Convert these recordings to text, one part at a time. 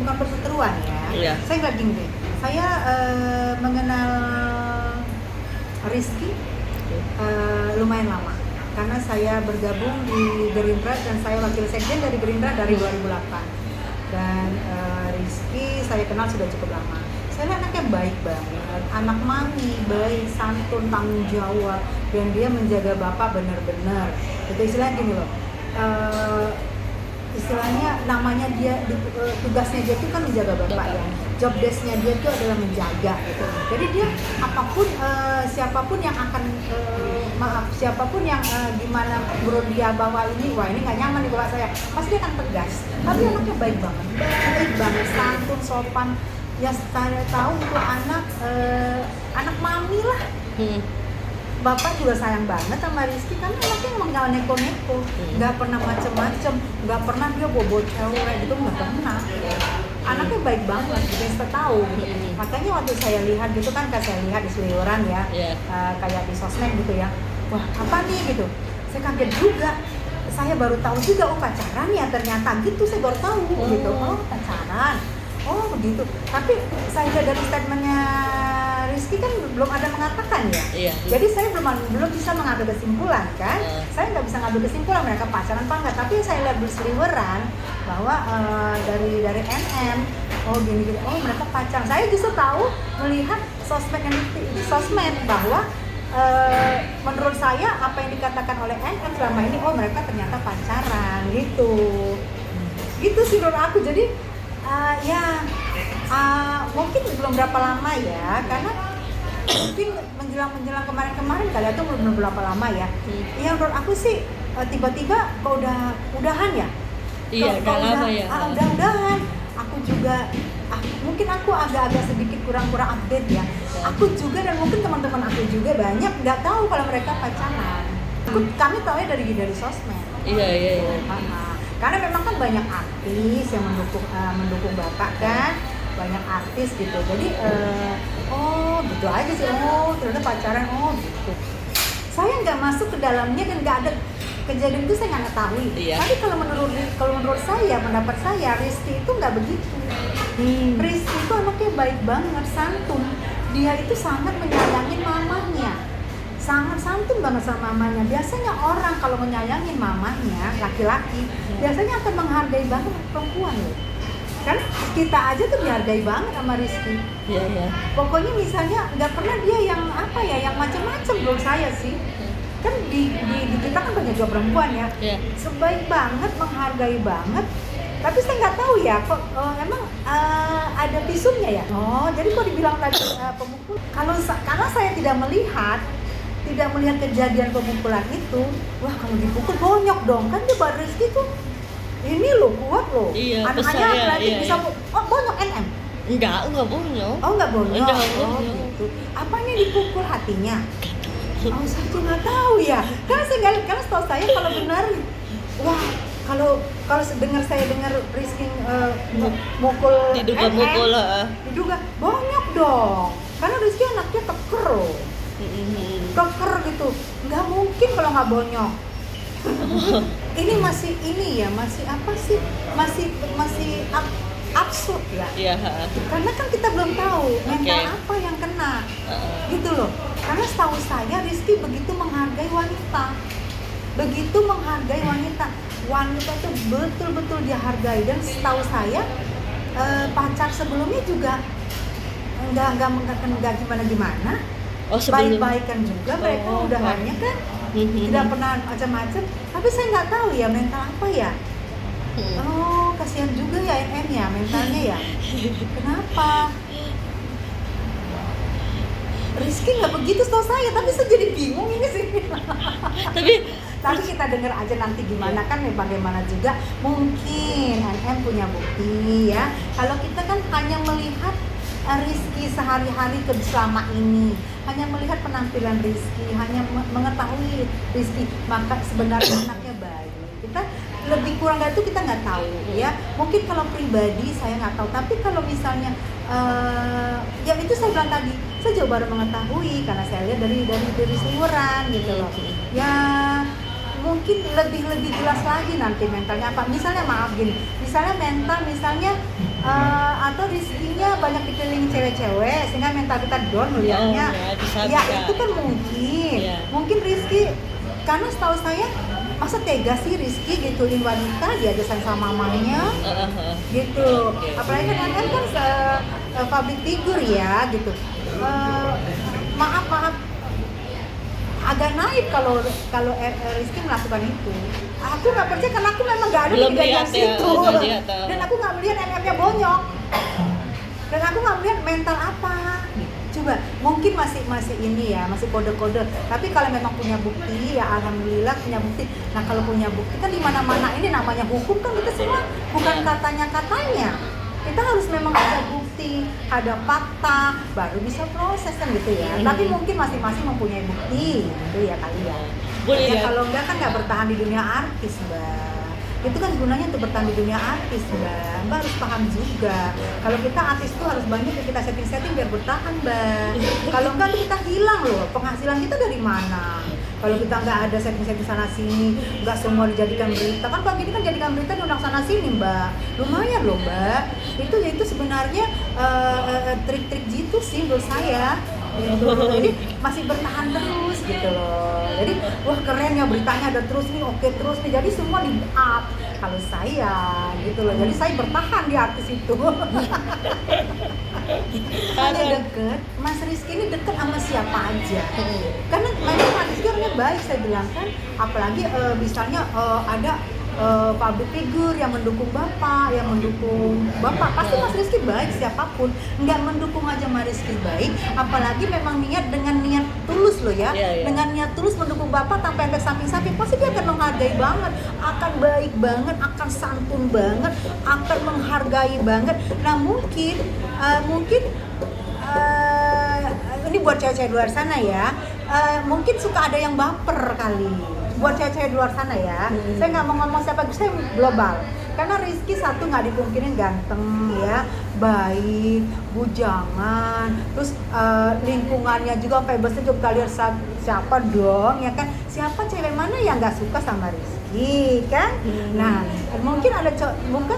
bukan perseteruan ya. Iya. Saya nggak gini deh. Saya mengenal Rizky lumayan lama karena saya bergabung di Gerindra dan saya wakil sekjen dari Gerindra dari 2008 dan Rizky saya kenal sudah cukup lama. Saya lihat anaknya baik banget, anak mami, baik, santun, tanggung jawab, dan dia menjaga bapak benar-benar. Itu istilahnya gini loh, istilahnya namanya dia, tugasnya dia itu kan menjaga bapak ya. Job desk-nya dia itu adalah menjaga gitu. Jadi dia apapun, siapapun yang akan, siapapun yang gimana menurut dia bahwa ini, wah ini nggak nyaman nih bapak saya, pasti dia akan tegas. Tapi anaknya baik banget, santun, sopan. Ya saya tahu itu anak mami lah. Bapak juga sayang banget sama Rizky karena anaknya emang gak neko-neko, gak pernah macem-macem, gak pernah dia bobo cewek gitu, gak pernah. Anaknya baik banget, gitu, saya tahu gitu. Makanya waktu saya lihat gitu kan, saya lihat di seliweran ya, kayak di sosmed gitu ya, wah apa nih gitu, saya kaget juga. Saya baru tahu juga, oh pacaran ya ternyata gitu, saya baru tahu gitu, oh pacaran. Oh begitu, tapi saya lihat dari statementnya Rizky kan belum ada mengatakan ya. Iya. Jadi saya belum bisa mengambil kesimpulan kan. Saya nggak bisa ngambil kesimpulan mereka pacaran apa enggak. Tapi saya lihat berseliweran bahwa dari NM, oh gini, oh mereka pacaran. Saya justru tahu melihat sosmed yang di sosmed bahwa menurut saya apa yang dikatakan oleh NM selama ini, oh mereka ternyata pacaran gitu. Gitu sih menurut aku. Jadi mungkin belum berapa lama ya, karena mungkin menjelang kemarin kali itu belum berapa lama ya. Yang menurut aku sih tiba-tiba kok udahan ya. Iya, udah lama ya. Udahan. Aku juga mungkin aku agak-agak sedikit kurang update ya. Aku juga dan mungkin teman-teman aku juga banyak nggak tahu kalau mereka pacaran. Kami tahu ya dari sosmed. Iya. Karena memang kan banyak artis yang mendukung bapak kan, banyak artis gitu. Jadi oh gitu aja sih, oh ternyata pacaran, oh gitu. Saya nggak masuk ke dalamnya dan nggak ada kejadian itu, saya nggak ngetahui. Iya. Tapi kalau menurut saya, pendapat saya, Rizky itu nggak begitu. Rizky itu anaknya baik banget, santun. Dia itu sangat menyayangi mamanya. Sangat santun banget sama mamanya. Biasanya orang kalau menyayangin mamanya, laki-laki, biasanya akan menghargai banget perempuan loh. Kan kita aja tuh dihargai banget sama Rizky. Iya. Pokoknya misalnya nggak pernah dia yang yang macam-macam menurut saya sih. Kan di kita kan banyak juga perempuan ya. Sebaik banget, menghargai banget. Tapi saya nggak tahu ya, kok emang ada visumnya ya. Oh, jadi kok dibilang tadi pemukul. Karena saya tidak melihat kejadian pemukulan itu, wah kalau dipukul bonyok dong, kan dia Mbak Rizky tuh ini loh, kuat loh. Iya, anaknya berarti bisa bonyok NM? Enggak bonyok. Oh enggak bonyok. Oh gitu. Apanya dipukul hatinya? Oh saya tuh nggak tahu ya. Karena setahu saya kalau benar, wah kalau saya dengar Rizky mukul diduga NM, mukul diduga bonyok dong. Karena Rizky anaknya keker loh. Keker gitu, nggak mungkin kalau nggak bonyok. Ini masih apa sih? Masih absurd ya. Iya. Karena kan kita belum tahu mental apa yang kena, gitu loh. Karena setahu saya Rizky begitu menghargai wanita, wanita tuh betul-betul dia hargai. Dan setahu saya pacar sebelumnya juga nggak gimana. Baik-baikan juga mereka udahannya kan, tidak pernah macam-macam. Tapi saya nggak tahu ya mental apa ya. Oh kasihan juga ya NM ya mentalnya ya. Kenapa? Rizky nggak begitu setahu saya, tapi saya jadi bingung ini sih. Tapi kita dengar aja nanti gimana kan, bagaimana juga mungkin NM punya bukti ya. Kalau kita kan hanya melihat Rizky sehari-hari selama ini, hanya melihat penampilan Rizky, hanya mengetahui Rizky, maka sebenarnya anaknya baik. Kita lebih kurang dari itu kita nggak tahu ya. Mungkin kalau pribadi saya nggak tahu, tapi kalau misalnya yang itu saya bilang tadi, saya juga baru mengetahui karena saya lihat dari seliweran gitu loh. Ya mungkin lebih jelas lagi nanti mentalnya apa. Misalnya maaf gini, misalnya mental misalnya atau rezekinya banyak dikelilingi cewek-cewek sehingga mental kita down melihatnya. Ya itu kan mungkin Rizky, karena setahu saya masa tega sih Rizky gituin wanita, dia aja sayang sama mamanya gitu. Apalagi kan public figure ya gitu. Maaf agak naif kalau Rizky melakukan itu. Aku nggak percaya karena aku memang nggak ada di bagian situ dan aku nggak melihat MM-nya bonyok dan aku nggak melihat mental apa. Coba mungkin masih ini ya, masih kode-kode. Tapi kalau memang punya bukti ya alhamdulillah punya bukti. Nah kalau punya bukti kan di mana-mana ini namanya hukum kan kita semua bukan katanya. Kita harus memang ada bukti, ada fakta, baru bisa proses kan gitu ya. Tapi mungkin masing-masing mempunyai bukti, gitu ya kali ya. Boleh Ya ya. kalau enggak kan nggak bertahan di dunia artis, Mbak. Itu kan gunanya untuk bertahan di dunia artis, Mbak. Mbak harus paham juga. Kalau kita artis tuh harus banyak yang kita setting-setting biar bertahan, Mbak. Kalau enggak tuh kita hilang loh. Penghasilan kita dari mana? Kalau kita nggak ada setting-setting sana sini, nggak semua dijadikan berita. Kan pagi ini kan jadikan berita diundang sana sini, Mbak. Lumayan loh, Mbak. Itu sebenarnya trik-trik gitu sih menurut saya. Gitu. Jadi masih bertahan terus gitu loh. Jadi wah keren ya beritanya ada terus nih, oke terus nih. Jadi semua di up kalau saya gitu loh. Jadi saya bertahan di artis itu. Hanya deket, Mas Rizky ini deket sama siapa aja. Karena memang Mas Rizky orangnya baik saya bilang kan. Apalagi misalnya ada public figure yang mendukung bapak, pasti Mas Rizky baik siapapun, nggak mendukung aja Mas Rizky baik, apalagi memang dengan niat tulus loh ya, dengan niat tulus mendukung bapak tanpa efek samping-samping, pasti dia akan menghargai banget, akan baik banget, akan santun banget, akan menghargai banget. Nah mungkin ini buat cewek-cewek luar sana ya, mungkin suka ada yang baper kali. Buat cewek-cewek di luar sana ya, saya nggak mau ngomong siapa, saya global. Karena Rizky satu nggak dipungkirin ganteng ya, baik, bujangan, terus lingkungannya juga famous-nya juga lihat siapa dong ya kan, siapa cewek mana yang nggak suka sama Rizky kan? Nah mungkin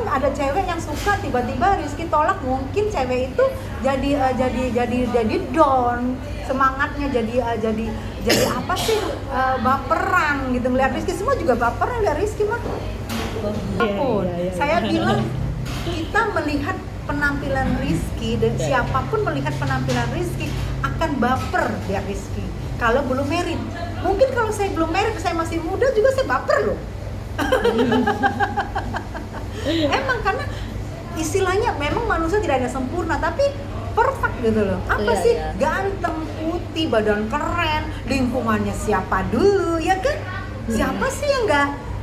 ada cewek yang suka tiba-tiba Rizky tolak, mungkin cewek itu jadi down semangatnya, jadi apa sih baperan gitu ngeliat Rizky. Semua juga baperan lihat Rizky mah. Apapun saya bilang kita melihat penampilan Rizky dan siapapun melihat penampilan Rizky akan baper lihat Rizky kalau belum married. Mungkin kalau saya belum married, saya masih muda juga saya baper loh. Emang karena istilahnya memang manusia tidak ada sempurna tapi perfect gitu loh. Apa sih ganteng, putih, badan keren, lingkungannya siapa dulu ya kan? Siapa sih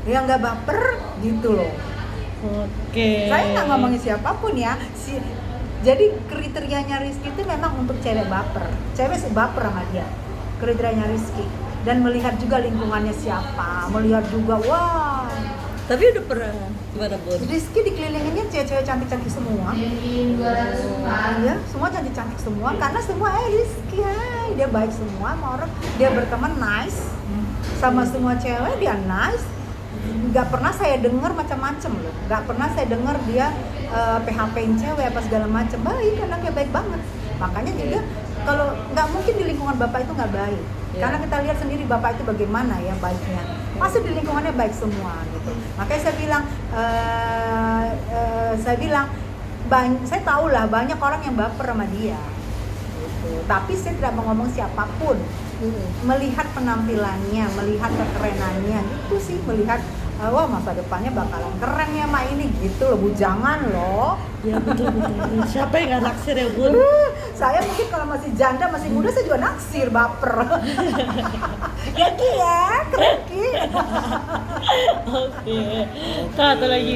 yang nggak baper gitu loh. Oke. Saya nggak ngomongin siapapun ya. Jadi kriterianya Rizky itu memang untuk cewek baper. Cewek baper sama dia. Kriterianya Rizky. Dan melihat juga lingkungannya siapa, melihat juga wah. Tapi udah pernah gimana Bun? Rizky dikelilinginnya cewek-cewek cantik-cantik semua. Ya, semua cantik-cantik semua karena semua Rizky, dia baik semua sama orang, dia berteman nice sama semua cewek, dia nice. Nggak pernah saya dengar macam-macam loh, nggak pernah saya dengar dia PHP-in cewek apa segala macam. Baik, anaknya baik banget. Makanya juga kalau nggak mungkin di lingkungan bapak itu nggak baik, karena kita lihat sendiri bapak itu bagaimana ya baiknya, pasti di lingkungannya baik semua gitu. Makanya saya bilang saya tahu lah banyak orang yang baper sama dia gitu. Tapi saya tidak mau ngomong siapapun, melihat penampilannya, melihat kekerenannya gitu sih, melihat wah masa depannya bakalan keren ya mak ini gitu loh, bujangan loh. Ya betul. Siapa yang nggak naksir ya Bun? Saya mungkin kalau masih janda, masih muda saya juga naksir, baper. Ya Ki ya, keren Ki. Oke. Satu lagi.